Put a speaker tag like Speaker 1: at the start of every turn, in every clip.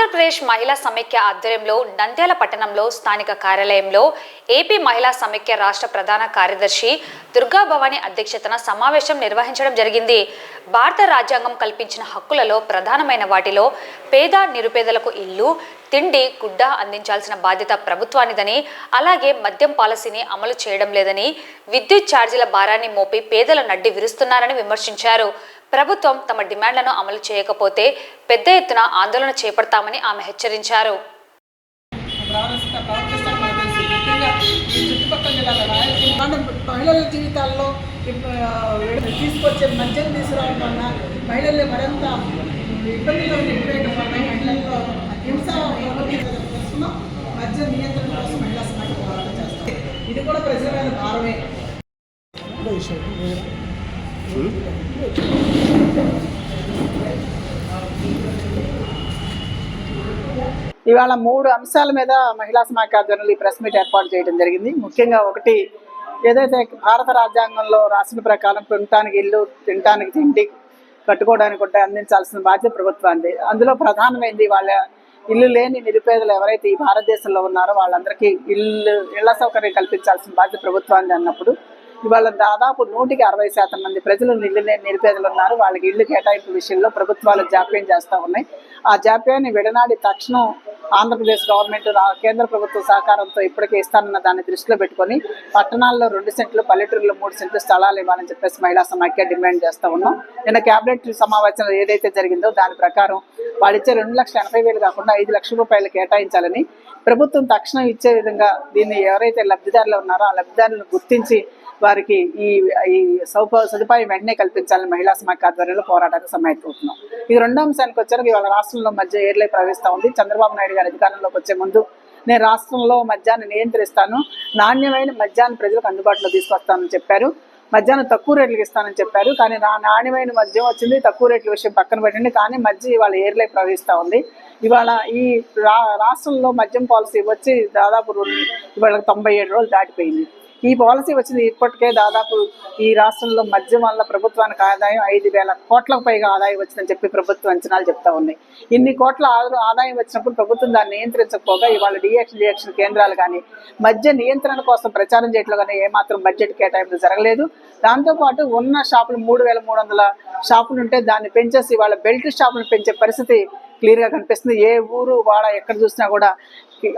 Speaker 1: ఆంధ్రప్రదేశ్ మహిళా సమైక్య ఆధ్వర్యంలో నంద్యాల పట్టణంలో స్థానిక కార్యాలయంలో ఏపీ మహిళా సమైక్య రాష్ట్ర ప్రధాన కార్యదర్శి దుర్గా భవాని అధ్యక్షతన సమావేశం నిర్వహించడం జరిగింది. భారత రాజ్యాంగం కల్పించిన హక్కులలో ప్రధానమైన వాటిలో పేద నిరుపేదలకు ఇల్లు, తిండి, గుడ్డ అందించాల్సిన బాధ్యత ప్రభుత్వానిదని, అలాగే మద్యం పాలసీని అమలు చేయడం లేదని, విద్యుత్ ఛార్జీల భారాన్ని మోపి పేదల నడ్డి విరుస్తున్నారని విమర్శించారు. ప్రభుత్వం తమ డిమాండ్లను అమలు చేయకపోతే పెద్ద ఎత్తున ఆందోళన చేపడతామని ఆమె హెచ్చరించారు.
Speaker 2: మహిళల జీవితాల్లో తీసుకొచ్చే మద్యం తీసుకురావడం వల్ల మహిళల్ని మరింత ఇబ్బందులు నింపేయడం వల్ల మహిళల్లో హింస మద్యం నియంత్రణ కోసం మహిళా సమాఖ్య పోరాటం చేస్తాం. ఇది కూడా ప్రజల భారమే. ఇవాళ 3 అంశాల మీద మహిళా సమాఖ్య ఆధ్వర్యంలో ఈ ప్రెస్ మీట్ ఏర్పాటు చేయడం జరిగింది. ముఖ్యంగా ఒకటి, ఏదైతే భారత రాజ్యాంగంలో రాసిన ప్రకారం తినటానికి ఇల్లు, తినటానికి తిండి, కట్టుకోవడానికి కూడా అందించాల్సిన బాధ్యత ప్రభుత్వానికి. అందులో ప్రధానమైంది వాళ్ళ ఇల్లు లేని నిరుపేదలు ఎవరైతే ఈ భారతదేశంలో ఉన్నారో వాళ్ళందరికీ ఇళ్ల సౌకర్యం కల్పించాల్సిన బాధ్యత ప్రభుత్వానికి అన్నప్పుడు ఇవాళ దాదాపు 160% మంది ప్రజలు ఇల్లు లేని నిరుపేదలు ఉన్నారు. వాళ్ళకి ఇల్లు కేటాయింపు విషయంలో ప్రభుత్వాలు జాప్యం చేస్తూ ఉన్నాయి. ఆ జాప్యాన్ని విడనాడి తక్షణం ఆంధ్రప్రదేశ్ గవర్నమెంట్ కేంద్ర ప్రభుత్వ సహకారంతో ఇప్పటికే ఇస్తానన్న దాన్ని దృష్టిలో పెట్టుకొని పట్టణాల్లో 2 సెంట్లు, పల్లెటూరులో 3 సెంట్లు స్థలాలు ఇవ్వాలని చెప్పేసి మహిళా సమాఖ్య డిమాండ్ చేస్తూ ఉన్నాం. నిన్న క్యాబినెట్ సమావేశం ఏదైతే జరిగిందో దాని ప్రకారం వాళ్ళు ఇచ్చే 2,80,000 కాకుండా 5 లక్షల రూపాయలు కేటాయించాలని ప్రభుత్వం తక్షణం ఇచ్చే విధంగా దీన్ని ఎవరైతే లబ్ధిదారులు ఉన్నారో ఆ లబ్ధిదారులను గుర్తించి వారికి ఈ సదుపాయం వెంటనే కల్పించాలని మహిళా సమాఖ్య ఆధ్వర్యంలో పోరాటానికి సమాయత్తమవుతున్నాం. ఈ 2వ అంశానికి వచ్చారు. ఇవాళ రాష్ట్రంలో మధ్య ఏర్లై ప్రవేశిస్తూ ఉంది. చంద్రబాబు నాయుడు గారు అధికారంలోకి వచ్చే ముందు నేను రాష్ట్రంలో మద్యాన్ని నియంత్రిస్తాను, నాణ్యమైన మద్యాన్ని ప్రజలకు అందుబాటులో తీసుకొస్తానని చెప్పారు. మద్యాన్ని తక్కువ రేట్లకు ఇస్తానని చెప్పారు. కానీ నాణ్యమైన మద్యం వచ్చింది, తక్కువ రేట్ల విషయం పక్కన పెట్టండి. కానీ మద్యం ఇవాళ ఏర్లై ప్రవహిస్తూ ఉంది. ఇవాళ ఈ రాష్ట్రంలో మద్యం పాలసీ వచ్చి దాదాపు ఇవాళ 97 రోజులు దాటిపోయింది. ఈ పాలసీ వచ్చింది ఇప్పటికే దాదాపు ఈ రాష్ట్రంలో మద్యం వల్ల ప్రభుత్వానికి ఆదాయం 5,000 కోట్లకు పైగా ఆదాయం వచ్చిందని చెప్పి ప్రభుత్వ అంచనాలు చెప్తా ఉన్నాయి. ఇన్ని కోట్ల ఆదాయం వచ్చినప్పుడు ప్రభుత్వం దాన్ని నియంత్రించకపోగా ఇవాళ డిఎక్షన్ కేంద్రాలు కానీ మద్య నియంత్రణ కోసం ప్రచారం చేయట్లో కానీ ఏమాత్రం బడ్జెట్ కేటాయింపు జరగలేదు. దాంతోపాటు ఉన్న షాపులు 3,300 షాపులు ఉంటే దాన్ని పెంచేసి ఇవాళ బెల్ట్ షాపులు పెంచే పరిస్థితి క్లియర్గా కనిపిస్తుంది. ఏ ఊరు వాడ ఎక్కడ చూసినా కూడా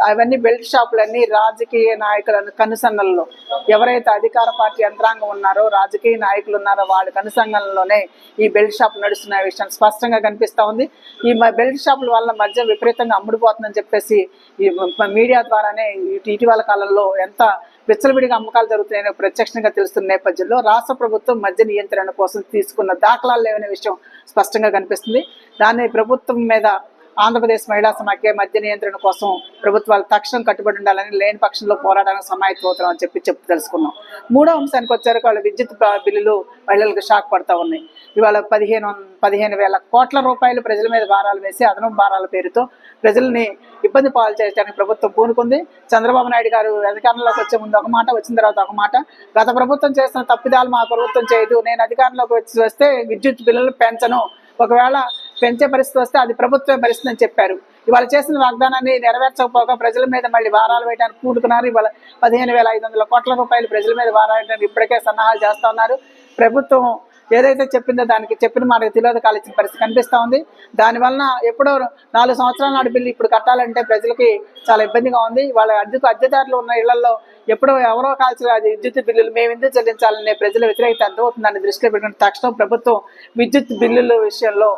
Speaker 2: అవన్నీ బెల్ట్ షాపులన్నీ రాజకీయ నాయకుల కనుసన్నల్లో, ఎవరైతే అధికార పార్టీ యంత్రాంగం ఉన్నారో రాజకీయ నాయకులు ఉన్నారో వాళ్ళ కనుసంగంలోనే ఈ బెల్ట్ షాపులు నడుస్తున్న విషయం స్పష్టంగా కనిపిస్తూ ఉంది. ఈ బెల్ట్ షాపుల వల్ల మద్యం విపరీతంగా అమ్ముడుపోతుందని చెప్పేసి ఈ మీడియా ద్వారానే ఇటీవల కాలంలో ఎంత విచ్చలవిడిగా అమ్మకాలు జరుగుతున్నాయో ప్రత్యక్షంగా తెలుస్తున్న నేపథ్యంలో రాష్ట్ర ప్రభుత్వం మద్య నియంత్రణ కోసం తీసుకున్న దాఖలాలు లేవనే విషయం స్పష్టంగా కనిపిస్తుంది. దాన్ని ప్రభుత్వం మీద ఆంధ్రప్రదేశ్ మహిళా సమాఖ్య మద్య నియంత్రణ కోసం ప్రభుత్వాలు తక్షణం కట్టుబడి ఉండాలని, లేని పక్షంలో పోరాటానికి సమాయత్తమవుతాం అని చెప్పి తెలుసుకున్నాం. 3వ అంశానికి వచ్చారు. వాళ్ళ విద్యుత్ బిల్లులు మహిళలకు షాక్ పడతా ఉన్నాయి. ఇవాళ 15,000 కోట్ల రూపాయలు ప్రజల మీద భారాలు వేసి అదనపు భారాల పేరుతో ప్రజల్ని ఇబ్బంది పాలు చేయడానికి ప్రభుత్వం పూనుకుంది. చంద్రబాబు నాయుడు గారు అధికారంలోకి వచ్చే ముందు ఒక మాట, వచ్చిన తర్వాత ఒక మాట. గత ప్రభుత్వం చేసిన తప్పిదాలు మా ప్రభుత్వం చేయదు, నేను అధికారంలోకి వస్తే విద్యుత్ బిల్లులు పెంచను, ఒకవేళ పెంచే పరిస్థితి వస్తే అది ప్రభుత్వమే భరిస్తుంది అని చెప్పారు. ఇవాళ చేసిన వాగ్దానాన్ని నెరవేర్చకపోగా ప్రజల మీద మళ్ళీ భారాలు వేయడానికి పూనుకున్నారు. ఇవాళ 15,500 కోట్ల రూపాయలు ప్రజల మీద భారాలు వేయడానికి ఇప్పటికే సన్నాహాలు చేస్తూ ఉన్నారు. ప్రభుత్వం ఏదైతే చెప్పిందో దానికి చెప్పిన మాటకి తిలోదకాలు ఇచ్చిన పరిస్థితి కనిపిస్తూ ఉంది. దానివలన ఎప్పుడో 4 సంవత్సరాల నాటి బిల్లు ఇప్పుడు కట్టాలంటే ప్రజలకి చాలా ఇబ్బందిగా ఉంది. వాళ్ళ అద్దెదారులు ఉన్న ఇళ్లలో ఎప్పుడో ఎవరో కాల్చిన విద్యుత్ బిల్లులు మేము ఎందుకు చెల్లించాలనే ప్రజల వ్యతిరేకత అర్థమవుతుందని దృష్టిలో పెట్టుకుని తక్షణం ప్రభుత్వం విద్యుత్ బిల్లుల విషయంలో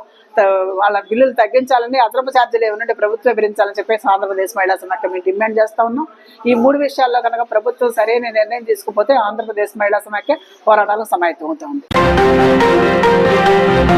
Speaker 2: వాళ్ళ బిల్లులు తగ్గించాలని, అదనపు ఛార్జీలు ఏమన్నా ప్రభుత్వం భరించాలని చెప్పేసి ఆంధ్రప్రదేశ్ మహిళా సమాఖ్య మేము డిమాండ్ చేస్తూ ఉన్నాం. ఈ 3 విషయాల్లో కనుక ప్రభుత్వం సరైన నిర్ణయం తీసుకుపోతే ఆంధ్రప్రదేశ్ మహిళా సమాఖ్య పోరాటాలకు సమాయత్తం అవుతా ఉంది.